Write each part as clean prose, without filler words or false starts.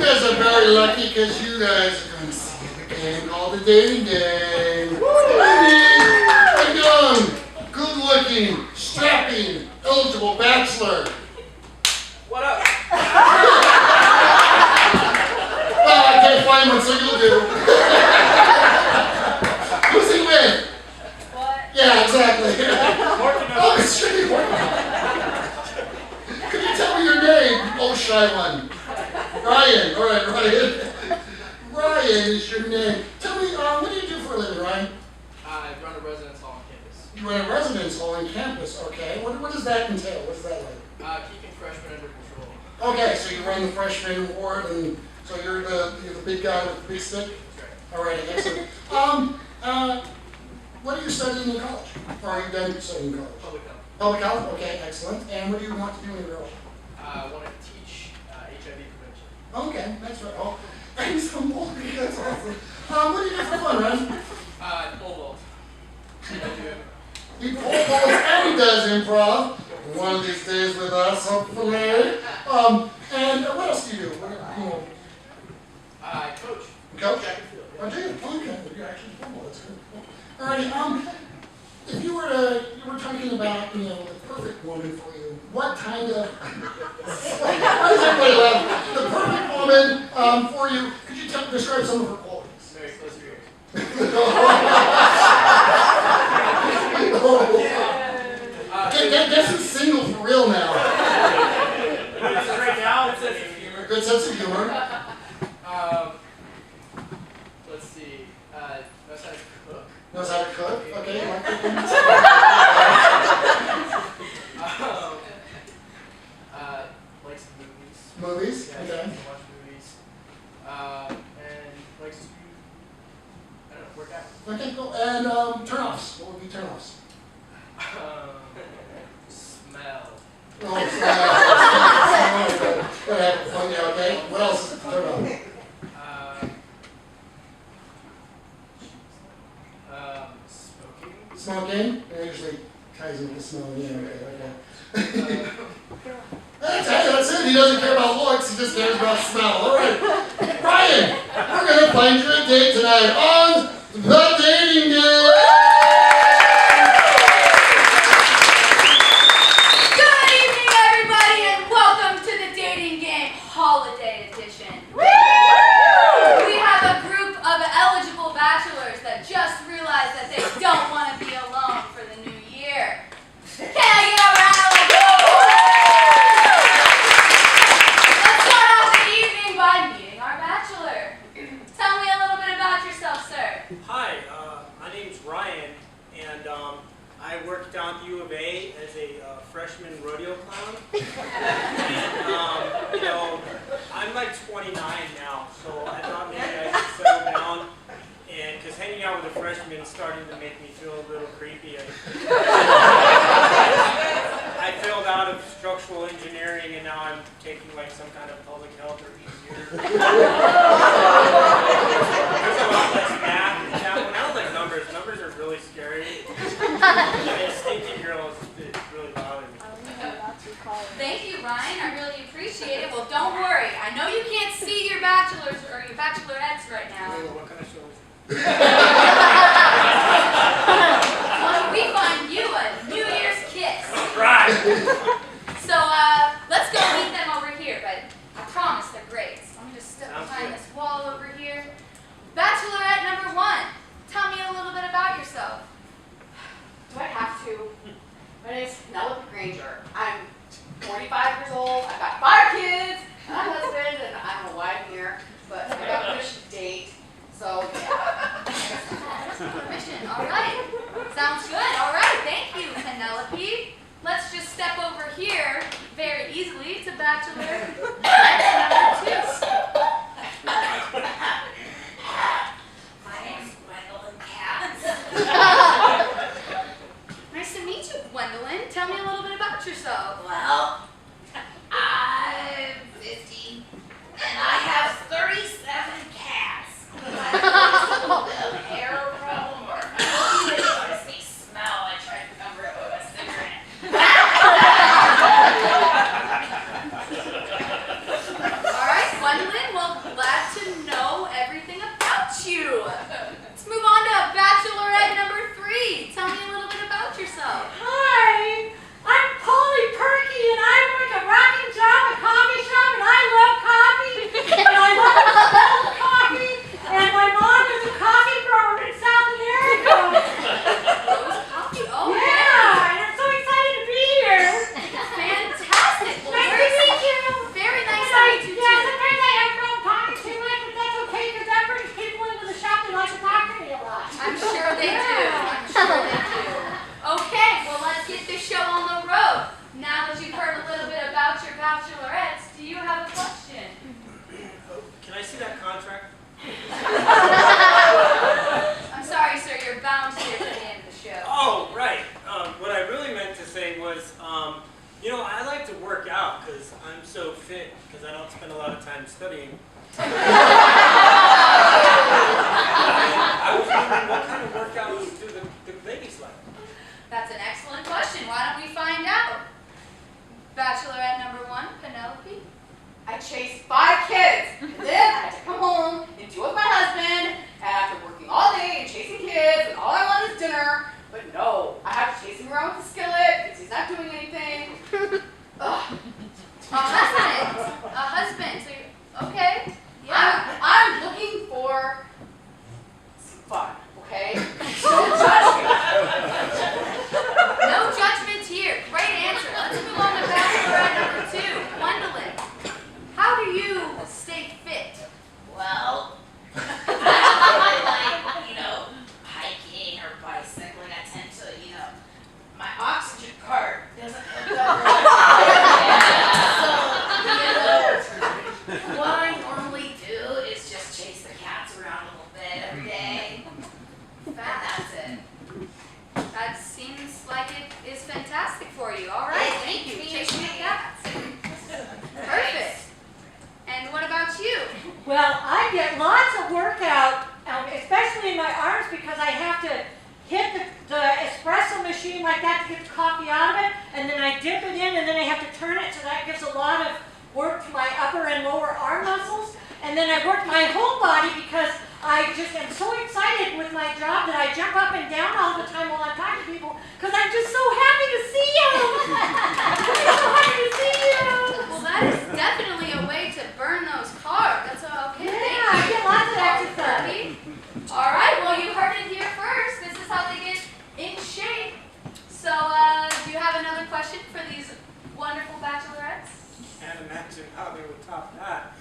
guys are very lucky because you guys are going to see the game called the dating game. A young, good-looking, strapping, eligible bachelor. What up? Well, I can't find one, so you'll do. Who's he with? What? Yeah, exactly. Oh, it's really working. Could you tell me your name, you old shy one? Ryan. All right, Ryan. Ryan is your name. Tell me, what do you do for a living, Ryan? I run a residence hall on campus. You run a residence hall on campus, okay. What does that entail? What's that like? Keeping freshmen under control. Okay, so you run the freshman ward, and so you're the big guy with the big stick? That's right. All right, excellent. What are you studying in college? Or are you done studying in college? Public health. Public health? Okay, excellent. And what do you want to do when you grow up? I want to teach HIV prevention. Okay, that's right. Oh, thanks, humble. That's awesome. What do you do for fun, Ryan? Pole vault. I do. He pole vaults and he does improv. One of these days with us, hopefully. And what else do you do? I coach. Coach? Track and field. Oh, do you? Okay, you're actually football. That's good. All right. If you were talking about, the perfect woman for you, what kind of? Why does everybody laugh? The perfect woman for you. Could you describe some of her qualities? Very close to your ears. Guess who's single for real now? Right now, it says humor. Good sense of humor. Let's see. Knows how to cook. Knows how to cook. Okay, you like cooking? Likes movies. Movies. Yeah, Okay. likes to watch movies. And likes to, I don't know, work out. Okay, cool. And turn-offs. What would be turn-offs? Smell. Oh, gotta have fun, yeah, okay. What else is a turn-off? Smoking. Smoking? It usually ties into smelling, yeah, okay. That's it. He doesn't care about looks, he just cares about smell. All right. Ryan, we're going to find you a date tonight on The Dating Game. Good evening, everybody, and welcome to the Dating Game Holiday Edition. We have a group of eligible bachelors that just realized that they don't want to be alone for the new year. Can I get a round of applause? Let's start off the evening by meeting our bachelor. Tell me a little bit about yourself, sir. Hi, my name's Ryan, and I work down at U of A as a freshman rodeo clown. And, I'm like 29 now, so I thought maybe I should settle down. And because hanging out with a freshman is starting to make me feel a little creepy. I failed out of structural engineering, and now I'm taking like some kind of public health or easier. There's a lot less math in that one. I don't like numbers. Numbers are really scary. And stinky girls, it really bothers me. Thank you, Ryan. I really appreciate it. Well, don't worry. I know you can't see your bachelors or your bachelorettes right now. What kind of show is it? Well, we find you a New Year's kiss. Right. So, let's go meet them over here, but I promise they're great. So I'm just step behind this wall over here. Bachelorette number 1, tell me a little bit about yourself. Do I have to? My name is Penelope Granger. I'm 45 years old. I've got 5 kids, and a husband, and I'm a wife here. But I got permission to date. So, yeah. Permission, all right. Sounds good. All right, thank you, Penelope. Let's just step over here very easily to bachelor number 2. My name's Gwendolyn Katz. Nice to meet you, Gwendolyn. Tell me a little bit about yourself. Well, I'm 50, and I have 37 cats. I have a hair problem, or I see smell. I try to cover it with a cigarette. fit because I don't spend a lot of time studying. And I was wondering what kind of workouts do the ladies like? That's an excellent question. Why don't we find out? Bachelorette number 1, Penelope. I chased 5 kids, and then I had to come home and deal with my husband, and after working all day and chasing kids, and all I want is dinner, but no, I have to chase him around with the skillet because he's not doing anything. Ugh. A husband. So okay. Yeah. I'm looking for some fun, okay? Don't judge me. No judgment here. Great answer. Let's move on to Bachelorette number 2, Gwendolyn. How do you stay fit? Well, I really like, hiking or bicycling. I tend to, my oxygen card doesn't hook up right. So, what I normally do is just chase the cats around a little bit every day. And that's it. That seems like it is fantastic for you. All right. Thank you. Chasing the cats. Perfect. And what about you? Well, I get lots of workout, especially in my arms because I have to hit the espresso machine like that to get the coffee out of it, and then I dip it in, and then I have to turn it, so that gives a lot of work to my upper and lower arm muscles. And then I work my whole body because I just am so excited with my job that I jump up and down all the time while I'm talking to people because I'm just so happy to see you. I'm so happy to see you. Well, that is definitely a way to burn those carbs. That's okay. Yeah, I get lots of exercise. All right. Well, you heard it here first. This is how they get in shape. So, do you have another question for these wonderful bachelorettes? Can't imagine how they would top that.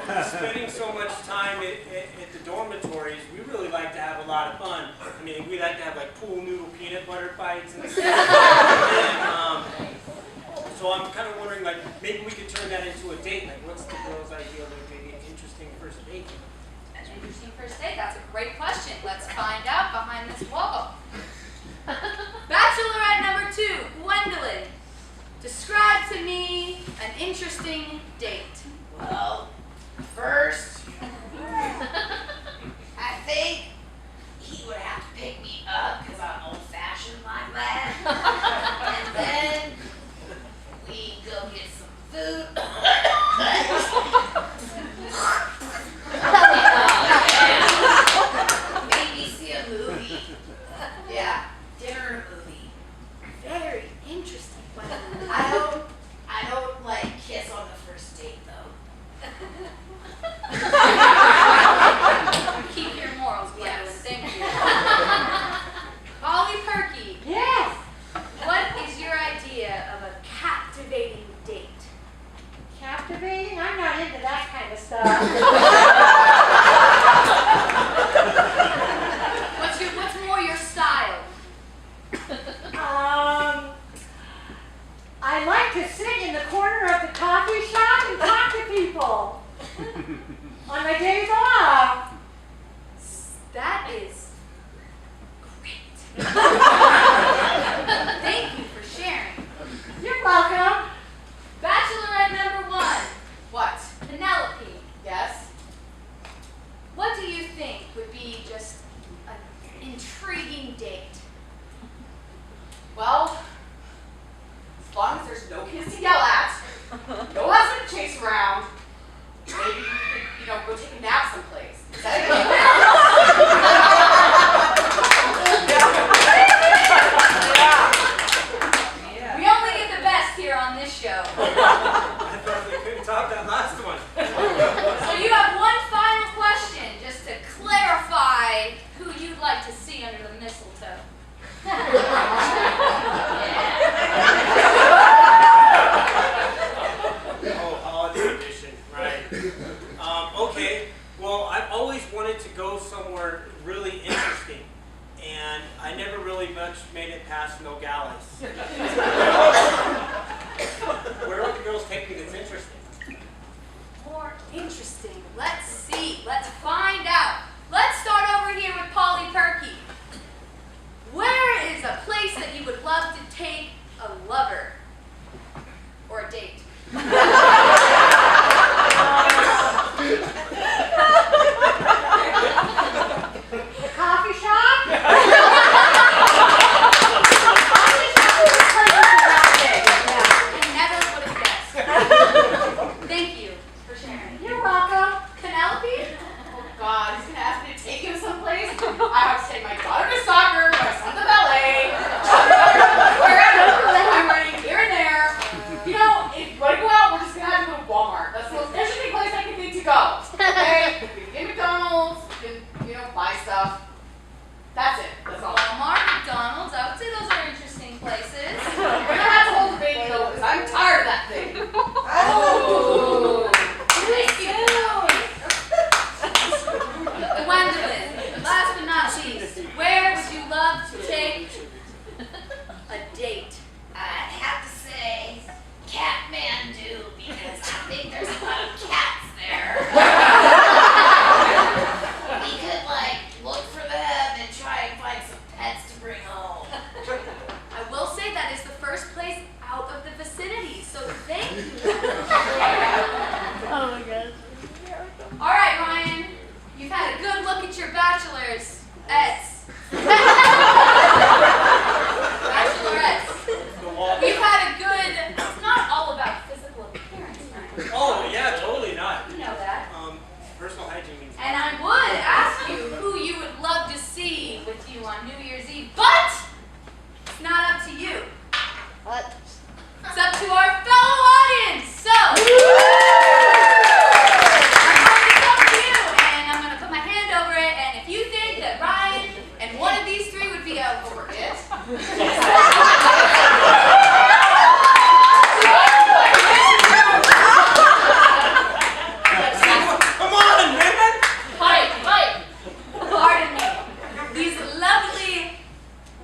But, spending so much time at the dormitories, we really like to have a lot of fun. I mean, we like to have like pool noodle peanut butter fights and stuff. And, so I'm kind of wondering, like, maybe we could turn that into a date. Like, what's the girl's idea of maybe an interesting first date? An interesting first date. That's a great question. Let's find out behind this wall. Bachelorette number 2, Gwendolyn. Describe to me an interesting date. Well, first, I think he would have to pick me up because I'm old-fashioned like that. And then we go get some food. Maybe see a movie. Yeah, dinner and a movie. Very interesting, Gwendolyn. I don't like kiss on the first date though. Keep your morals, Gwendolyn. Yes. Thank you. Polly Perky, Yes. what is your idea of a captivating date? Captivating? I'm not into that kind of stuff. What's more your style? I like to sit in the corner of the coffee shop and talk to people on my days off. That is great. Thank you for sharing. You're welcome. Bachelorette number 1, What? Penelope. Yes? What do you think would be just an intriguing date? Well, as long as there's no kids to yell at, no husband to chase around, maybe we could, go take a nap someplace. Is that Yeah. We only get the best here on this show. I thought they couldn't top that last one. So you have one final question, just to clarify who you'd like to see under the mistletoe. Oh, holiday edition. lover or a date. The coffee shop? I never would have guessed. Thank you for sharing. You're welcome. Penelope? Oh God, he's gonna ask me to take him someplace. I have to take my daughter to soccer, my son to ballet, wherever. I'm running here and there. You know, if you want to go out, we're just gonna have to go to Walmart. That's the most interesting place I can think to go. Okay? We can get McDonald's, we can, buy stuff. That's it. That's all. Walmart, McDonald's, I would say those are interesting places. We're gonna have to hold the baby though, because I'm tired of that thing. Oh. Thank you. Gwendolyn, last but not least, where would you love to take a date? I'd have to say Kathmandu because I think there's a lot of cats there. We could look for them and try and find some pets to bring home. I will say that is the first place out of the vicinity, so thank you. Oh my gosh. All right, Ryan, you've had a good look at your bachelorettes. Bachelorettes. The wall. We've had a good, it's not all about physical appearance, Ryan. Oh, yeah, totally not. You know that. Personal hygiene means. And I would ask you who you would love to see with you on New Year's Eve, but it's not up to you. What? It's up to our fellow audience. So, I'm going to come to you, and I'm going to put my hand over it, and if you think that Ryan and one of these three would be over it, Come on, man! pardon me, these lovely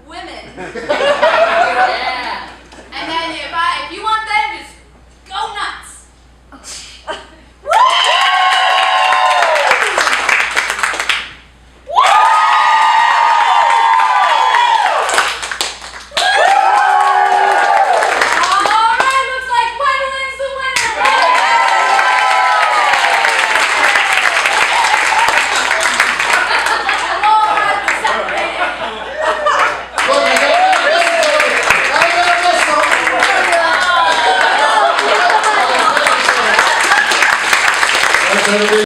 women